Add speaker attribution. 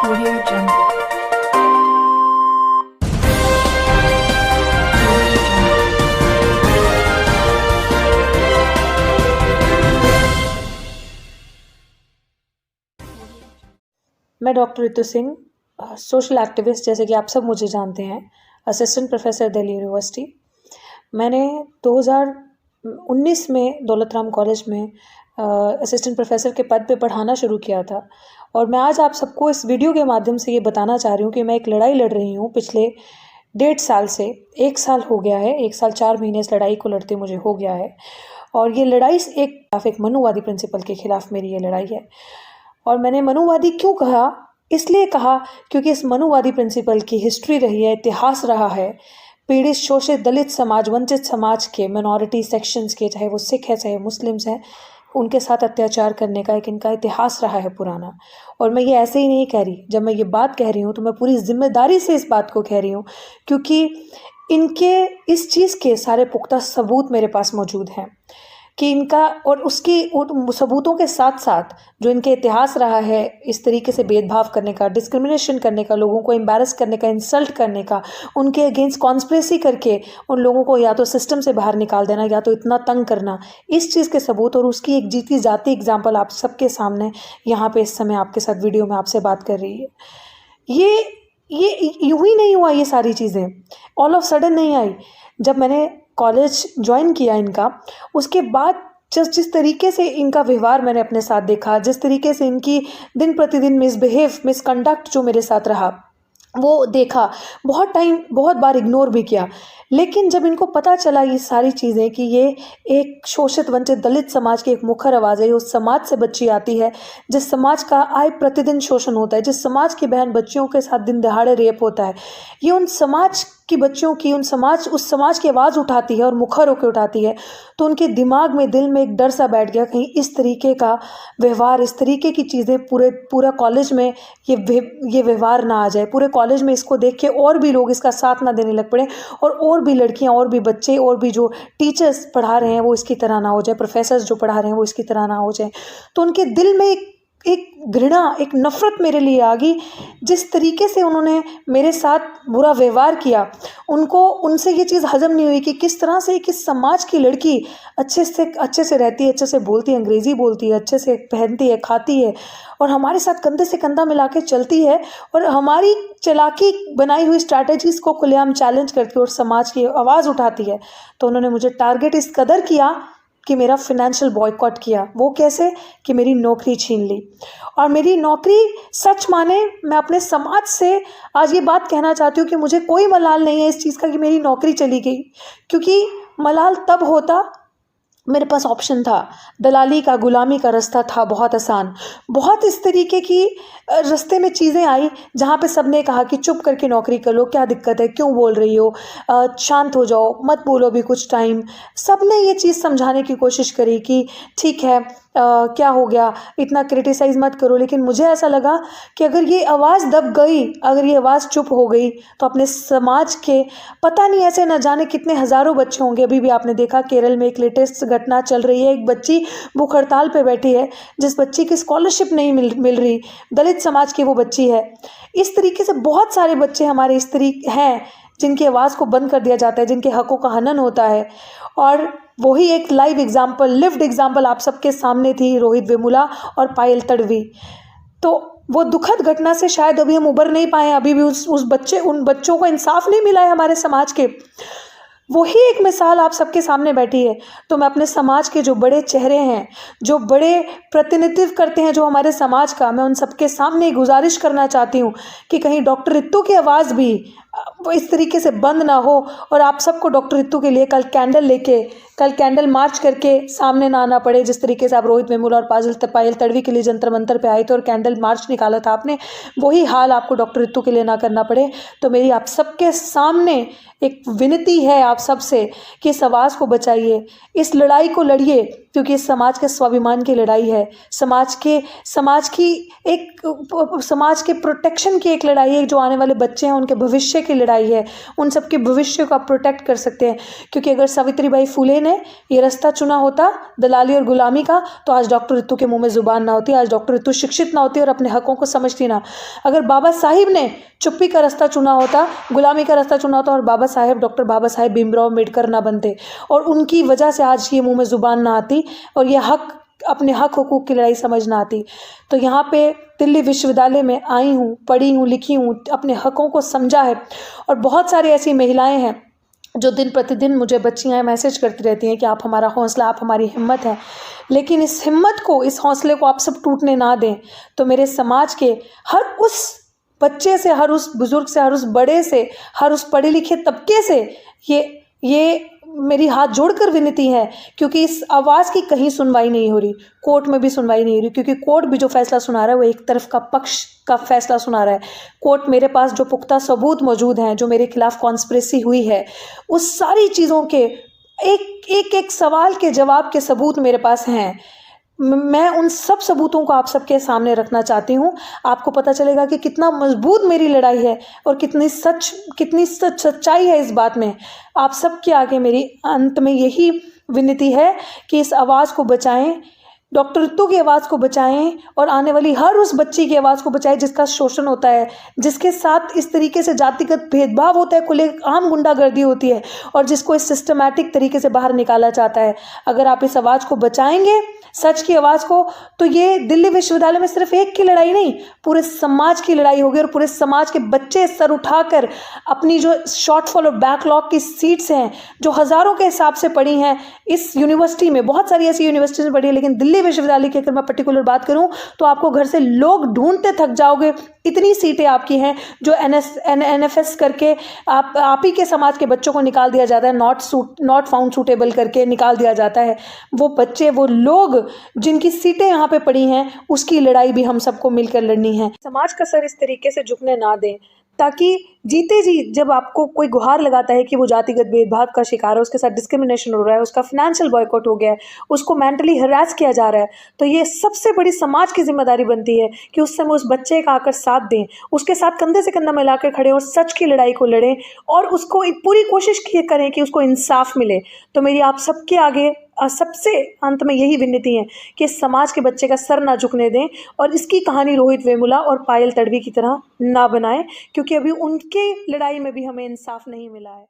Speaker 1: Audio Jungle.
Speaker 2: मैं doctor Ritu Singh, social activist, जैसे कि आप सब मुझे जानते हैं, असिस्टेंट प्रोफेसर दिल्ली यूनिवर्सिटी। मैंने 2019 में दौलत राम कॉलेज में असिस्टेंट प्रोफेसर के पद पे पढ़ाना शुरू किया था। और मैं आज आप सबको इस वीडियो के माध्यम से ये बताना चाह रही हूँ कि मैं एक लड़ाई लड़ रही हूँ पिछले 1.5 साल से। 1 साल हो गया है, 1 साल 4 महीने इस लड़ाई को लड़ते मुझे हो गया है। और ये लड़ाई एक मनुवादी प्रिंसिपल के खिलाफ मेरी ये लड़ाई है। और मैंने मनुवादी क्यों कहा? इसलिए कहा क्योंकि इस मनुवादी प्रिंसिपल की हिस्ट्री रही है, इतिहास रहा है। पीड़ित, शोषित, दलित समाज, वंचित समाज के, मिनॉरिटी सेक्शंस के, चाहे वो सिख है चाहे मुस्लिम्स हैं, उनके साथ अत्याचार करने का एक इनका इतिहास रहा है पुराना। और मैं ये ऐसे ही नहीं कह रही। जब मैं ये बात कह रही हूँ तो मैं पूरी जिम्मेदारी से इस बात को कह रही हूँ, क्योंकि इनके इस चीज़ के सारे पुख्ता सबूत मेरे पास मौजूद हैं कि इनका और उसकी सबूतों के साथ साथ जो इनके इतिहास रहा है इस तरीके से भेदभाव करने का, डिस्क्रिमिनेशन करने का, लोगों को एम्बैरस करने का, इंसल्ट करने का, उनके अगेंस्ट कॉन्स्पिरेसी करके उन लोगों को या तो सिस्टम से बाहर निकाल देना या तो इतना तंग करना, इस चीज़ के सबूत और उसकी एक जीती जाती एग्जाम्पल आप सबके सामने यहाँ पे इस समय आपके साथ वीडियो में आपसे बात कर रही है। ये यूं ही नहीं हुआ, ये सारी चीज़ें ऑल ऑफ सडन नहीं आई। जब मैंने कॉलेज ज्वाइन किया इनका, उसके बाद जिस तरीके से इनका व्यवहार मैंने अपने साथ देखा, जिस तरीके से इनकी दिन प्रतिदिन मिसकंडक्ट जो मेरे साथ रहा वो देखा, बहुत बार इग्नोर भी किया। लेकिन जब इनको पता चला ये सारी चीज़ें कि ये एक शोषित वंचित दलित समाज की एक मुखर आवाज़ है, उस समाज से बच्ची आती है जिस समाज का आय प्रतिदिन शोषण होता है, जिस समाज की बहन बच्चियों के साथ दिन दहाड़े रेप होता है, ये उन समाज की बच्चियों की उस समाज की आवाज़ उठाती है और मुखर होकर उठाती है, तो उनके दिमाग में, दिल में एक डर सा बैठ गया, कहीं इस तरीके का व्यवहार, इस तरीके की चीज़ें पूरा कॉलेज में ये व्यवहार ना आ जाए, पूरे कॉलेज में इसको देख के और भी लोग इसका साथ ना देने लग पड़े, और भी लड़कियां, और भी बच्चे, और भी जो टीचर्स पढ़ा रहे हैं वो इसकी तरह ना हो जाए, प्रोफेसर्स जो पढ़ा रहे हैं वो इसकी तरह ना हो जाए। तो उनके दिल में एक घृणा, एक नफ़रत मेरे लिए आ गई। जिस तरीके से उन्होंने मेरे साथ बुरा व्यवहार किया, उनसे ये चीज़ हजम नहीं हुई कि किस तरह से किस समाज की लड़की अच्छे से रहती है, अच्छे से बोलती है, अंग्रेज़ी बोलती है, अच्छे से पहनती है, खाती है, और हमारे साथ कंधे से कंधा मिला के चलती है, और हमारी चालाकी बनाई हुई स्ट्रैटेजीज़ को खुलेआम चैलेंज करती है और समाज की आवाज़ उठाती है। तो उन्होंने मुझे टारगेट इस कदर किया कि मेरा फिनेंशियल बॉयकॉट किया। वो कैसे? कि मेरी नौकरी छीन ली। और मेरी नौकरी, सच माने मैं अपने समाज से आज ये बात कहना चाहती हूँ कि मुझे कोई मलाल नहीं है इस चीज़ का कि मेरी नौकरी चली गई, क्योंकि मलाल तब होता मेरे पास ऑप्शन था। दलाली का, गुलामी का रास्ता था बहुत आसान। बहुत इस तरीके की रास्ते में चीज़ें आई जहाँ पे सबने कहा कि चुप करके नौकरी कर लो, क्या दिक्कत है, क्यों बोल रही हो, शांत हो जाओ, मत बोलो भी कुछ टाइम। सबने ये चीज़ समझाने की कोशिश करी कि ठीक है, क्या हो गया, इतना क्रिटिसाइज़ मत करो। लेकिन मुझे ऐसा लगा कि अगर ये आवाज़ दब गई, अगर ये आवाज़ चुप हो गई, तो अपने समाज के पता नहीं ऐसे न जाने कितने हज़ारों बच्चे होंगे। अभी भी आपने देखा केरल में एक लेटेस्ट घटना चल रही है, एक बच्ची भूख हड़ताल पे बैठी है, जिस बच्ची की स्कॉलरशिप नहीं मिल रही, दलित समाज की वो बच्ची है। इस तरीके से बहुत सारे बच्चे हमारे इस तरीके हैं जिनकी आवाज़ को बंद कर दिया जाता है, जिनके हकों का हनन होता है। और वही एक लिव्ड एग्जाम्पल आप सबके सामने थी, रोहित वेमुला और पायल तडवी। तो वो दुखद घटना से शायद अभी हम उबर नहीं पाए, अभी भी उन बच्चों को इंसाफ नहीं मिला है हमारे समाज के। वही एक मिसाल आप सबके सामने बैठी है। तो मैं अपने समाज के जो बड़े चेहरे हैं, जो बड़े प्रतिनिधित्व करते हैं जो हमारे समाज का, मैं उन सबके सामने गुजारिश करना चाहती हूँ कि कहीं डॉक्टर रितु की आवाज़ भी वो इस तरीके से बंद ना हो, और आप सबको डॉक्टर रितु के लिए कल कैंडल मार्च करके सामने ना आना पड़े। जिस तरीके से आप रोहित वेमुला और पायल तडवी के लिए जंतर मंतर पे आए थे और कैंडल मार्च निकाला था आपने, वही हाल आपको डॉक्टर रितु के लिए ना करना पड़े। तो मेरी आप सबके सामने एक विनती है आप सबसे कि इस आवाज़ को बचाइए, इस लड़ाई को लड़िए, क्योंकि इस समाज के स्वाभिमान की लड़ाई है, समाज के प्रोटेक्शन की एक लड़ाई है, जो आने वाले बच्चे हैं उनके भविष्य की लड़ाई है, उन सबके भविष्य को आप प्रोटेक्ट कर सकते हैं। क्योंकि अगर सावित्रीबाई फुले ने ये रास्ता चुना होता दलाली और गुलामी का, तो आज डॉक्टर रितु के मुंह में जुबान ना होती, आज डॉक्टर रितु शिक्षित ना होती और अपने हकों को समझती ना। अगर बाबा साहिब ने चुप्पी का रास्ता चुना होता, गुलामी का रास्ता चुना होता, और डॉक्टर बाबा साहेब भीमराव अम्बेडकर ना बनते, और उनकी वजह से आज ये मुंह में जुबान ना आती और ये अपने हक हुकूक की लड़ाई समझ ना आती। तो यहाँ पे दिल्ली विश्वविद्यालय में आई हूँ, पढ़ी हूँ, लिखी हूँ, अपने हकों को समझा है। और बहुत सारी ऐसी महिलाएं हैं जो दिन प्रतिदिन मुझे बच्चियाँ मैसेज करती रहती हैं कि आप हमारा हौसला, आप हमारी हिम्मत है। लेकिन इस हिम्मत को, इस हौसले को आप सब टूटने ना दें। तो मेरे समाज के हर उस बच्चे से, हर उस बुजुर्ग से, हर उस बड़े से, हर उस पढ़े लिखे तबके से ये मेरी हाथ जोड़कर विनती है, क्योंकि इस आवाज़ की कहीं सुनवाई नहीं हो रही, कोर्ट में भी सुनवाई नहीं हो रही, क्योंकि कोर्ट भी जो फैसला सुना रहा है वो एक तरफ का पक्ष का फैसला सुना रहा है। कोर्ट मेरे पास जो पुख्ता सबूत मौजूद हैं, जो मेरे खिलाफ कॉन्स्पिरेसी हुई है, उस सारी चीज़ों के एक सवाल के जवाब के सबूत मेरे पास हैं। मैं उन सब सबूतों को आप सबके सामने रखना चाहती हूँ। आपको पता चलेगा कि कितना मजबूत मेरी लड़ाई है और कितनी सच्चाई है इस बात में। आप सबके आगे मेरी अंत में यही विनती है कि इस आवाज़ को बचाएं, डॉक्टर रितु की आवाज़ को बचाएं, और आने वाली हर उस बच्ची की आवाज़ को बचाएं जिसका शोषण होता है, जिसके साथ इस तरीके से जातिगत भेदभाव होता है, खुलेआम गुंडागर्दी होती है, और जिसको इस सिस्टमैटिक तरीके से बाहर निकाला जाता है। अगर आप इस आवाज़ को बचाएंगे, सच की आवाज़ को, तो ये दिल्ली विश्वविद्यालय में सिर्फ एक की लड़ाई नहीं, पूरे समाज की लड़ाई होगी। और पूरे समाज के बच्चे सर उठाकर अपनी जो शॉर्टफॉल और बैकलॉग की सीट्स हैं, जो हज़ारों के हिसाब से पड़ी हैं इस यूनिवर्सिटी में, बहुत सारी ऐसी यूनिवर्सिटीज़ में पड़ी है, लेकिन दिल्ली विश्वविद्यालय की अगर मैं पर्टिकुलर बात करूं तो आपको घर से लोग ढूंढते थक जाओगे, इतनी सीटें आपकी हैं जो NFS करके आप ही के समाज के बच्चों को निकाल दिया जाता है, नॉट फाउंड सूटेबल करके निकाल दिया जाता है। वो बच्चे, वो लोग जिनकी सीटें यहाँ पे पड़ी हैं, उसकी लड़ाई भी हम सबको मिलकर लड़नी है। समाज का सर इस तरीके से झुकने ना दें, ताकि जीते जी जब आपको कोई गुहार लगाता है कि वो जातिगत भेदभाव का शिकार है, उसके साथ डिस्क्रिमिनेशन हो रहा है, उसका फाइनेंशियल बॉयकॉट हो गया है, उसको मेंटली हरास किया जा रहा है, तो ये सबसे बड़ी समाज की जिम्मेदारी बनती है कि उस समय उस बच्चे का आकर साथ दें, उसके साथ कंधे से कंधा मिलाकर खड़े और सच की लड़ाई को लड़ें, और उसको पूरी कोशिश करें कि उसको इंसाफ मिले। तो मेरी आप सबके आगे सबसे अंत में यही विनती है कि समाज के बच्चे का सर ना झुकने दें, और इसकी कहानी रोहित वेमुला और पायल तडवी की तरह ना बनाएं, क्योंकि अभी उनके लड़ाई में भी हमें इंसाफ नहीं मिला है।